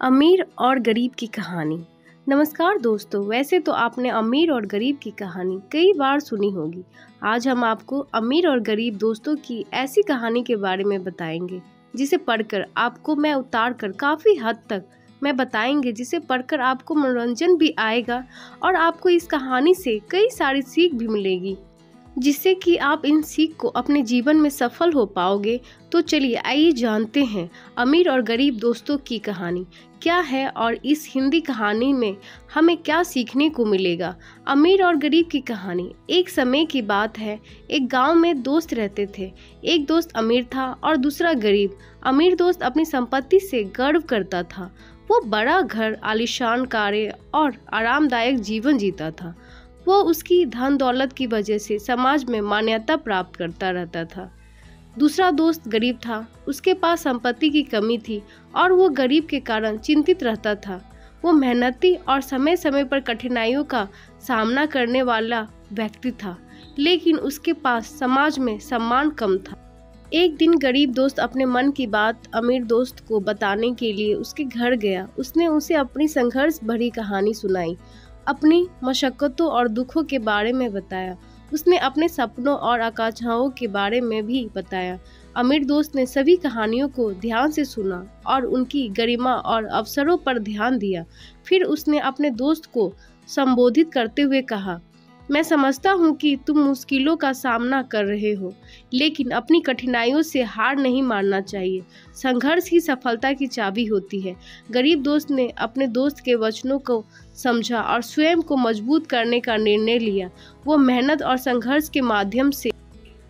अमीर और गरीब की कहानी। नमस्कार दोस्तों, वैसे तो आपने अमीर और गरीब की कहानी कई बार सुनी होगी। आज हम आपको अमीर और गरीब दोस्तों की ऐसी कहानी के बारे में बताएंगे जिसे पढ़कर आपको मैं उतार कर काफ़ी हद तक मैं बताएंगे, जिसे पढ़कर आपको मनोरंजन भी आएगा और आपको इस कहानी से कई सारी सीख भी मिलेगी, जिससे कि आप इन सीख को अपने जीवन में सफल हो पाओगे। तो चलिए आइए जानते हैं अमीर और गरीब दोस्तों की कहानी क्या है और इस हिंदी कहानी में हमें क्या सीखने को मिलेगा। अमीर और गरीब की कहानी। एक समय की बात है, एक गांव में दोस्त रहते थे। एक दोस्त अमीर था और दूसरा गरीब। अमीर दोस्त अपनी संपत्ति से गर्व करता था। वो बड़ा घर, आलीशान कारें और आरामदायक जीवन जीता था। वो उसकी धन दौलत की वजह से समाज में मान्यता प्राप्त करता रहता था। दूसरा दोस्त गरीब था। उसके पास संपत्ति की कमी थी और वो गरीब के कारण चिंतित रहता था। वो मेहनती और समय समय पर कठिनाइयों का सामना करने वाला व्यक्ति था, लेकिन उसके पास समाज में सम्मान कम था। एक दिन गरीब दोस्त अपने मन की बात अमीर दोस्त को बताने के लिए उसके घर गया। उसने उसे अपनी संघर्ष भरी कहानी सुनाई, अपनी मशक्कतों और दुखों के बारे में बताया। उसने अपने सपनों और आकांक्षाओं के बारे में भी बताया। अमीर दोस्त ने सभी कहानियों को ध्यान से सुना और उनकी गरिमा और अवसरों पर ध्यान दिया। फिर उसने अपने दोस्त को संबोधित करते हुए कहा, मैं समझता हूँ कि तुम मुश्किलों का सामना कर रहे हो, लेकिन अपनी कठिनाइयों से हार नहीं मानना चाहिए। संघर्ष ही सफलता की चाबी होती है। गरीब दोस्त ने अपने दोस्त के वचनों को समझा और स्वयं को मजबूत करने का निर्णय लिया। वो मेहनत और संघर्ष के माध्यम से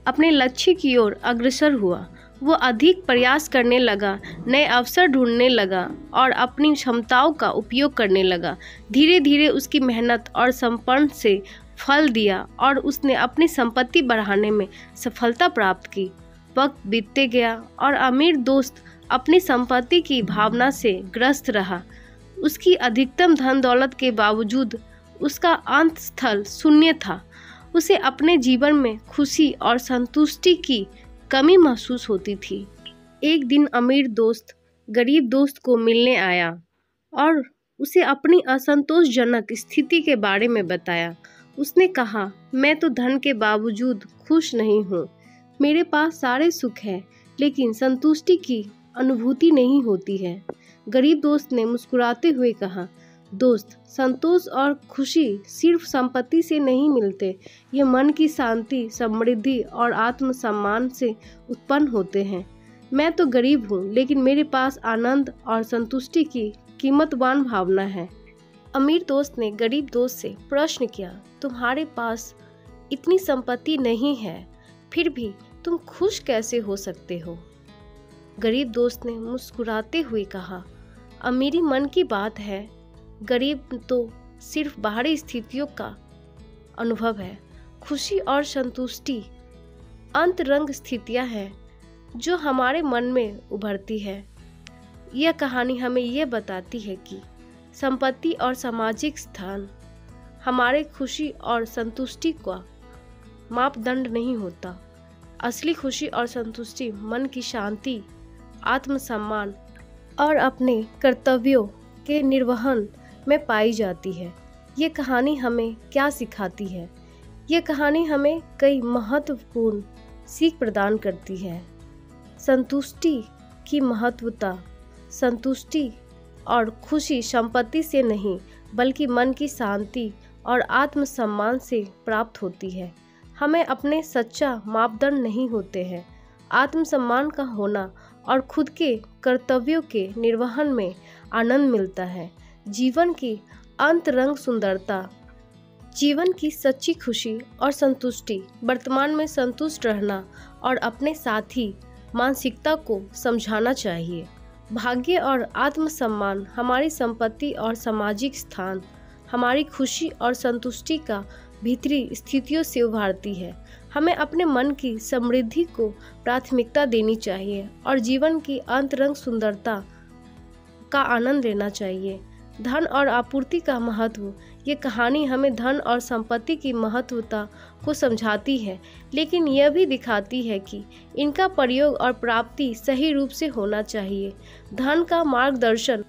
अपने लक्ष्य की ओर अग्रसर हुआ। वो अधिक प्रयास करने लगा, नए अवसर ढूंढने लगा और अपनी क्षमताओं का उपयोग करने लगा। धीरे धीरे उसकी मेहनत और समर्पण से फल दिया और उसने अपनी संपत्ति बढ़ाने में सफलता प्राप्त की। वक्त बीतते गया और अमीर दोस्त अपनी संपत्ति की भावना से ग्रस्त रहा। उसकी अधिकतम धन दौलत के बावजूद उसका अंत स्थल शून्य था। उसे अपने जीवन में खुशी और संतुष्टि की कमी महसूस होती थी। एक दिन अमीर दोस्त गरीब दोस्त को मिलने आया और उसे अपनी असंतोषजनक स्थिति के बारे में बताया। उसने कहा, मैं तो धन के बावजूद खुश नहीं हूँ। मेरे पास सारे सुख हैं, लेकिन संतुष्टि की अनुभूति नहीं होती है। गरीब दोस्त ने मुस्कुराते हुए कहा, दोस्त, संतोष और खुशी सिर्फ संपत्ति से नहीं मिलते। ये मन की शांति, समृद्धि और आत्मसम्मान से उत्पन्न होते हैं। मैं तो गरीब हूँ, लेकिन मेरे पास आनंद और संतुष्टि की कीमतवान भावना है। अमीर दोस्त ने गरीब दोस्त से प्रश्न किया, तुम्हारे पास इतनी संपत्ति नहीं है, फिर भी तुम खुश कैसे हो सकते हो? गरीब दोस्त ने मुस्कुराते हुए कहा, अब मेरी मन की बात है। गरीब तो सिर्फ बाहरी स्थितियों का अनुभव है। खुशी और संतुष्टि अंतरंग स्थितियां हैं जो हमारे मन में उभरती है। यह कहानी हमें यह बताती है कि संपत्ति और सामाजिक स्थान हमारे खुशी और संतुष्टि का मापदंड नहीं होता। असली खुशी और संतुष्टि मन की शांति, आत्मसम्मान और अपने कर्तव्यों के निर्वहन में पाई जाती है। ये कहानी हमें क्या सिखाती है? ये कहानी हमें कई महत्वपूर्ण सीख प्रदान करती है। संतुष्टि की महत्वता। संतुष्टि और खुशी संपत्ति से नहीं, बल्कि मन की शांति और आत्मसम्मान से प्राप्त होती है। हमें अपने सच्चा मापदंड नहीं होते हैं। आत्मसम्मान का होना और खुद के कर्तव्यों के निर्वहन में आनंद मिलता है। जीवन की अंतरंग सुंदरता। जीवन की सच्ची खुशी और संतुष्टि वर्तमान में संतुष्ट रहना और अपने साथी मानसिकता को समझाना चाहिए। भाग्य और आत्मसम्मान हमारी संपत्ति और सामाजिक स्थान हमारी खुशी और संतुष्टि का भीतरी स्थितियों से उभारती है। हमें अपने मन की समृद्धि को प्राथमिकता देनी चाहिए और जीवन की अंतरंग सुंदरता का आनंद लेना चाहिए। धन और आपूर्ति का महत्व। ये कहानी हमें धन और संपत्ति की महत्वता को समझाती है, लेकिन यह भी दिखाती है कि इनका प्रयोग और प्राप्ति सही रूप से होना चाहिए। धन का मार्गदर्शन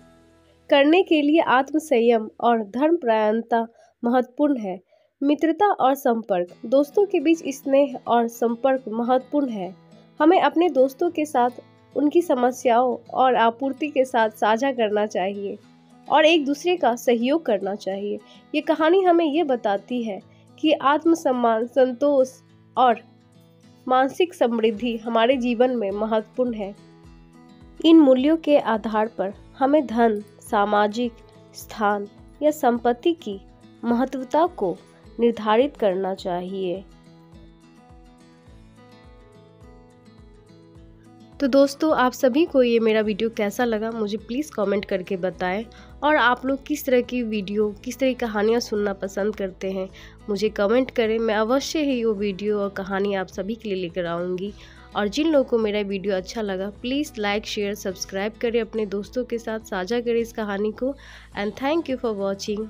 करने के लिए आत्मसंयम और धर्मपरायणता महत्वपूर्ण है। मित्रता और संपर्क, दोस्तों के बीच स्नेह और संपर्क महत्वपूर्ण है। हमें अपने दोस्तों के साथ उनकी समस्याओं और आपूर्ति के साथ साझा करना चाहिए और एक दूसरे का सहयोग करना चाहिए। ये कहानी हमें ये बताती है कि आत्मसम्मान, संतोष और मानसिक समृद्धि हमारे जीवन में महत्वपूर्ण है। इन मूल्यों के आधार पर हमें धन, सामाजिक स्थान या संपत्ति की महत्वता को निर्धारित करना चाहिए। तो दोस्तों, आप सभी को ये मेरा वीडियो कैसा लगा मुझे प्लीज़ कमेंट करके बताएं। और आप लोग किस तरह की वीडियो, किस तरह की कहानियाँ सुनना पसंद करते हैं मुझे कमेंट करें। मैं अवश्य ही वो वीडियो और कहानी आप सभी के लिए लेकर आऊँगी। और जिन लोगों को मेरा वीडियो अच्छा लगा प्लीज़ लाइक, शेयर, सब्सक्राइब करें, अपने दोस्तों के साथ साझा करें इस कहानी को। And thank you for watching.